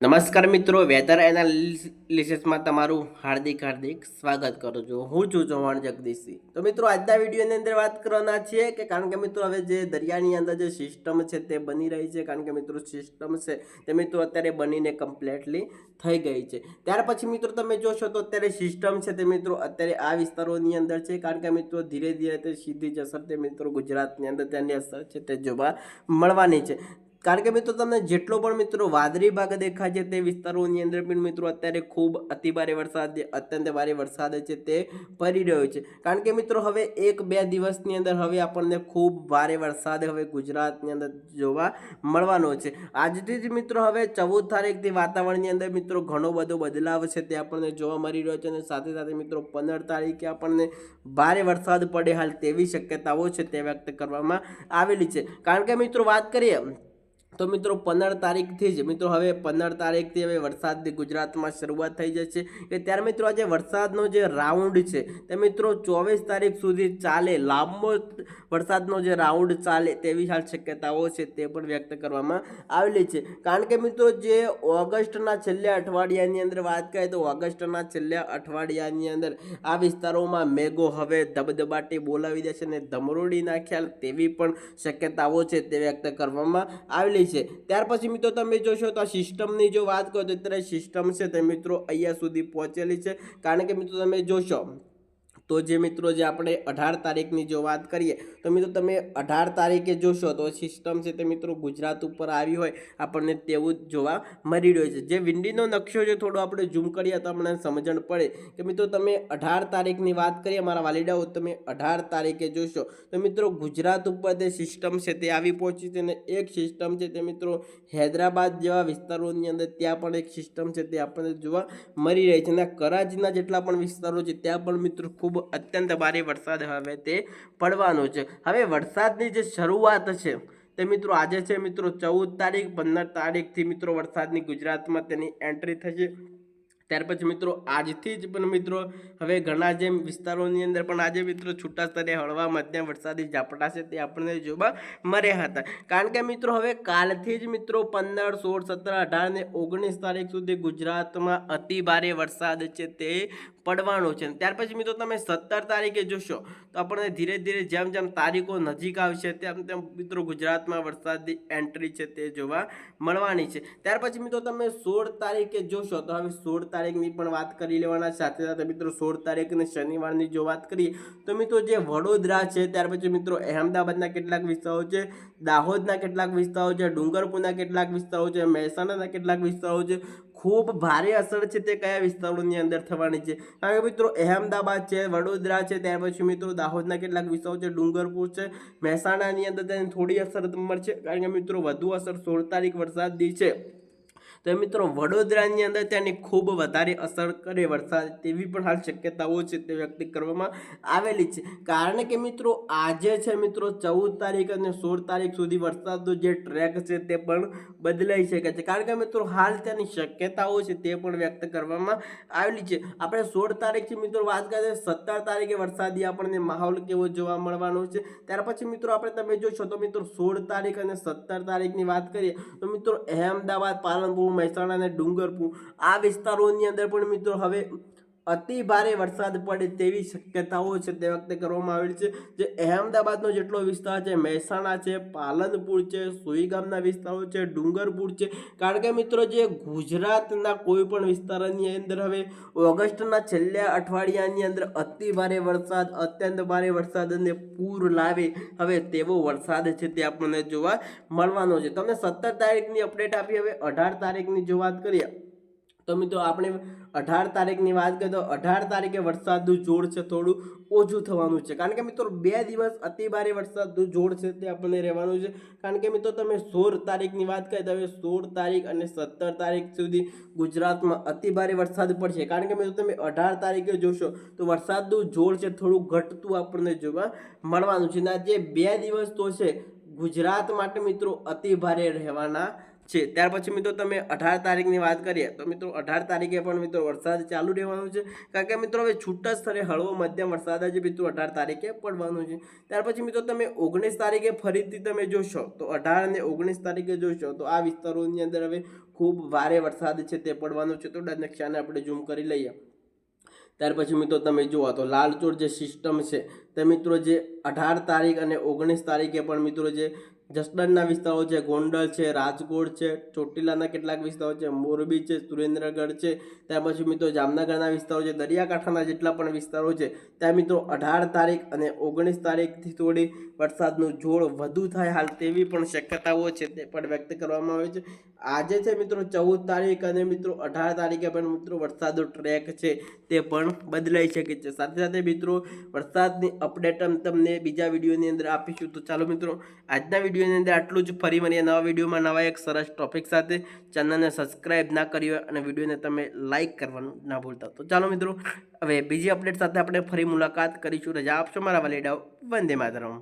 નમસ્કાર મિત્રો, વેધર એનાલિસિસમાં તમારું હાર્દિક સ્વાગત કરું છું. હું છું ચૌહાણ જગદીશસિંહ. તો મિત્રો, આજના વિડીયોની અંદર વાત કરવાના છીએ કે કારણ કે મિત્રો હવે જે દરિયાની અંદર જે સિસ્ટમ છે તે બની રહી છે, કારણ કે મિત્રો સિસ્ટમ છે તે મિત્રો અત્યારે બનીને કમ્પ્લીટલી થઈ ગઈ છે. ત્યાર પછી મિત્રો તમે જોશો તો અત્યારે સિસ્ટમ છે તે મિત્રો અત્યારે આ વિસ્તારોની અંદર છે, કારણ કે મિત્રો ધીરે ધીરે તે સીધી જ અસર તે મિત્રો ગુજરાતની અંદર તેની અસર છે તે જોવા મળવાની છે. કારણ કે મિત્રો તમને જેટલો પણ મિત્રો વાદળી ભાગ દેખાય છે તે વિસ્તારોની અંદર પણ મિત્રો અત્યારે ખૂબ અતિભારે વરસાદ, અત્યંત ભારે વરસાદ છે તે પડી રહ્યો છે. કારણ કે મિત્રો હવે 1-2 દિવસની અંદર હવે આપણને ખૂબ ભારે વરસાદ હવે ગુજરાતની અંદર જોવા મળવાનો છે. આજથી જ મિત્રો હવે 14 તારીખથી વાતાવરણની અંદર મિત્રો ઘણો બધો બદલાવ છે તે આપણને જોવા મળી રહ્યો છે, અને સાથે સાથે મિત્રો 15 તારીખે આપણને ભારે વરસાદ પડે હાલ તેવી શક્યતાઓ છે તે વ્યક્ત કરવામાં આવેલી છે. કારણ કે મિત્રો વાત કરીએ તો મિત્રો 15 તારીખથી જ મિત્રો હવે 15 તારીખથી હવે વરસાદની ગુજરાતમાં શરૂઆત થઈ જશે કે ત્યારે મિત્રો આજે વરસાદનો જે રાઉન્ડ છે તે મિત્રો 24 તારીખ સુધી ચાલે, લાંબો વરસાદનો જે રાઉન્ડ ચાલે તેવી હાલ શક્યતાઓ છે તે પણ વ્યક્ત કરવામાં આવેલી છે. કારણ કે મિત્રો જે ઓગસ્ટના છેલ્લા અઠવાડિયાની અંદર વાત કરીએ તો ઓગસ્ટના છેલ્લા અઠવાડિયાની અંદર આ વિસ્તારોમાં મેઘો હવે ધબધબાટી બોલાવી દેશે અને ધમરોડી નાખ્યા તેવી પણ શક્યતાઓ છે તે વ્યક્ત કરવામાં આવેલી છે. ત્યાર પછી મિત્રો તમે જોશો તો આ સિસ્ટમની જો વાત કરો તો અત્યારે સિસ્ટમ છે તે મિત્રો અહીંયા સુધી પહોંચેલી છે. કારણ કે મિત્રો તમે જોશો તો જે મિત્રો જે આપણે 18 તારીખની જો વાત કરીએ તો મિત્રો તમે 18 તારીખે જોશો તો સિસ્ટમ છે તે મિત્રો ગુજરાત ઉપર આવી હોય આપણને તેવું જ જોવા મળી રહ્યું છે. જે વિંડીનો નકશો છે થોડો આપણે ઝૂમ કરીએ તો આપણને સમજણ પડે કે મિત્રો તમે 18 તારીખની વાત કરીએ મારા વાલીડાઓ, તમે 18 તારીખે જોશો તો મિત્રો ગુજરાત ઉપર જે સિસ્ટમ છે તે આવી પહોંચી છે, અને એક સિસ્ટમ છે તે મિત્રો હૈદરાબાદ જેવા વિસ્તારોની અંદર ત્યાં પણ એક સિસ્ટમ છે તે આપણને જોવા મળી રહી છે, અને કરાચીના જેટલા પણ વિસ્તારો છે ત્યાં પણ મિત્રો ખૂબ અત્યંત ભારે વરસાદ હવે તે પડવાનો છે. હવે વરસાદની જે શરૂઆત છે તે મિત્રો આજે છે મિત્રો 14 તારીખ, 15 તારીખથી મિત્રો વરસાદની ગુજરાતમાં તેની એન્ટ્રી થશે. ત્યાર પછી મિત્રો આજથી જ પણ મિત્રો હવે ઘણા જેમ વિસ્તારોની અંદર પણ આજે મિત્રો છૂટા સ્તરે હળવા મધ્યમ વરસાદી ઝાપટા છે તે આપણને જોવા મળ્યા હતા. કારણ કે મિત્રો હવે કાલથી જ મિત્રો 15, 16, 17, 18 ને 19 તારીખ સુધી ગુજરાતમાં અતિ ભારે વરસાદ છે તે પડવાનો છે. ત્યાર પછી મિત્રો તમે 17 તારીખે જોશો તો આપણને ધીરે ધીરે જેમ જેમ તારીખો નજીક આવશે તેમ તેમ મિત્રો ગુજરાતમાં વરસાદની એન્ટ્રી છે તે જોવા મળવાની છે. ત્યાર પછી મિત્રો તમે 16 તારીખે જોશો તો હવે 16 તારીખની પણ વાત કરી લેવાના, સાથે સાથે મિત્રો 16 તારીખ અને શનિવારની જો વાત કરીએ તો મિત્રો જે વડોદરા છે, ત્યાર પછી મિત્રો અહેમદાબાદના કેટલાક વિસ્તારો છે, દાહોદના કેટલાક વિસ્તારો છે, ડુંગરપુરના કેટલાક વિસ્તારો છે, મહેસાણાના કેટલાક વિસ્તારો છે, ખૂબ ભારે અસર છે તે કયા વિસ્તારોની અંદર થવાની છે. કારણ કે મિત્રો અહેમદાબાદ છે, વડોદરા છે, ત્યાર પછી મિત્રો દાહોદના કેટલાક વિસ્તારો છે, ડુંગરપુર છે, મહેસાણાની અંદર તેની થોડી અસર મળશે. કારણ કે મિત્રો વધુ અસર 16 તારીખ વરસાદની છે તો મિત્રો વડોદરાની અંદર તેની ખૂબ વધારે અસર કરે વરસાદ તેવી પણ હાલ શક્યતાઓ છે તે વ્યક્ત કરવામાં આવેલી છે. કારણ કે મિત્રો આજે છે મિત્રો 14 તારીખ અને 16 તારીખ સુધી વરસાદનો જે ટ્રેક છે તે પણ બદલાઈ શકે છે. કારણ કે મિત્રો હાલ તેની શક્યતાઓ છે તે પણ વ્યક્ત કરવામાં આવેલી છે. આપણે 16 તારીખથી મિત્રો વાત કરીએ 17 તારીખે વરસાદી આપણને માહોલ કેવો જોવા મળવાનો છે. ત્યાર પછી મિત્રો આપણે તમે જોશો તો મિત્રો 16 તારીખ અને 17 તારીખની વાત કરીએ તો મિત્રો અહેમદાબાદ, પાલનપુર, મહેસાણા અને ડુંગરપુર આ વિસ્તારોની અંદર પણ મિત્રો હવે અતિ ભારે વરસાદ પડે તેવી શક્યતાઓ છે તે વખતે કરવામાં આવેલી છે. જે અહેમદાબાદનો જેટલો વિસ્તાર છે, મહેસાણા છે, પાલનપુર છે, સુઈગામના વિસ્તારો છે, ડુંગરપુર છે, કારણ કે મિત્રો જે ગુજરાતના કોઈ પણ વિસ્તારની અંદર હવે ઓગસ્ટના છેલ્લા અઠવાડિયાની અંદર અતિ ભારે વરસાદ, અત્યંત ભારે વરસાદ અને પૂર લાવે હવે તેવો વરસાદ છે તે આપણને જોવા મળવાનો છે. તમને 17 તારીખની અપડેટ આપી. હવે 18 તારીખની જો વાત કરીએ તો મિત્રો આપણે 18 તારીખની વાત કરીએ તો 18 તારીખે વરસાદનું જોર છે થોડું ઓછું થવાનું છે. કારણ કે મિત્રો 2 દિવસ અતિ ભારે વરસાદનું જોર છે તે આપણને રહેવાનું છે. કારણ કે મિત્રો તમે 16 તારીખની વાત કરીએ તો હવે 16 તારીખ અને 17 તારીખ સુધી ગુજરાતમાં અતિ ભારે વરસાદ પડશે. કારણ કે મિત્રો તમે 18 તારીખે જોશો તો વરસાદનું જોર છે થોડું ઘટતું આપણને જોવા મળવાનું છે. અને જે 2 દિવસ તો છે ગુજરાત માટે મિત્રો અતિ ભારે રહેવાના છે. ત્યાર પછી મિત્રો તમે 18 તારીખની વાત કરીએ તો મિત્રો 18 તારીખે પણ મિત્રો વરસાદ ચાલુ રહેવાનો છે. કારણ કે મિત્રો હવે છૂટા સ્તરે હળવો મધ્યમ વરસાદ જ મિત્રો 18 તારીખે પડવાનો છે. ત્યાર પછી મિત્રો તમે 19 તારીખે ફરીથી તમે જોશો તો 18 અને 19 તારીખે જોશો તો આ વિસ્તારોની અંદર હવે ખૂબ ભારે વરસાદ છે તે પડવાનો છે. તો નકશાને આપણે ઝૂમ કરી લઈએ. ત્યાર પછી મિત્રો તમે જુઓ તો લાલચોળ જે સિસ્ટમ છે તે મિત્રો જે 18 તારીખ અને 19 તારીખે પણ મિત્રો જે જસદણના વિસ્તારો છે, ગોંડલ છે, રાજકોટ છે, ચોટીલાના કેટલાક વિસ્તારો છે, મોરબી છે, સુરેન્દ્રગઢ છે, ત્યાર પછી મિત્રો જામનગરના વિસ્તારો છે, દરિયાકાંઠાના જેટલા પણ વિસ્તારો છે ત્યાં મિત્રો 18 તારીખ અને 19 તારીખથી થોડી વરસાદનું જોર વધુ થાય હાલ તેવી પણ શક્યતાઓ છે તે પણ વ્યક્ત કરવામાં આવે છે. આજે છે મિત્રો 14 તારીખ અને મિત્રો 18 તારીખે પણ મિત્રો વરસાદનો ટ્રેક છે તે પણ બદલાઈ શકે છે. સાથે સાથે મિત્રો વરસાદની અપડેટ તમને બીજા વિડીયોની અંદર આપીશું. તો ચાલો મિત્રો આજના વિડીયોની અંદર આટલું જ. ફરી મળીએ નવા વિડીયોમાં નવા એક સરસ ટોપિક સાથે. ચેનલને સબસ્ક્રાઈબ ના કરી હોય અને વિડીયોને તમે લાઇક કરવાનું ના ભૂલતા. તો ચાલો મિત્રો હવે બીજી અપડેટ સાથે આપણે ફરી મુલાકાત કરીશું. રજા આપશો મારા વાલીડાઓ. વંદે માતરમ.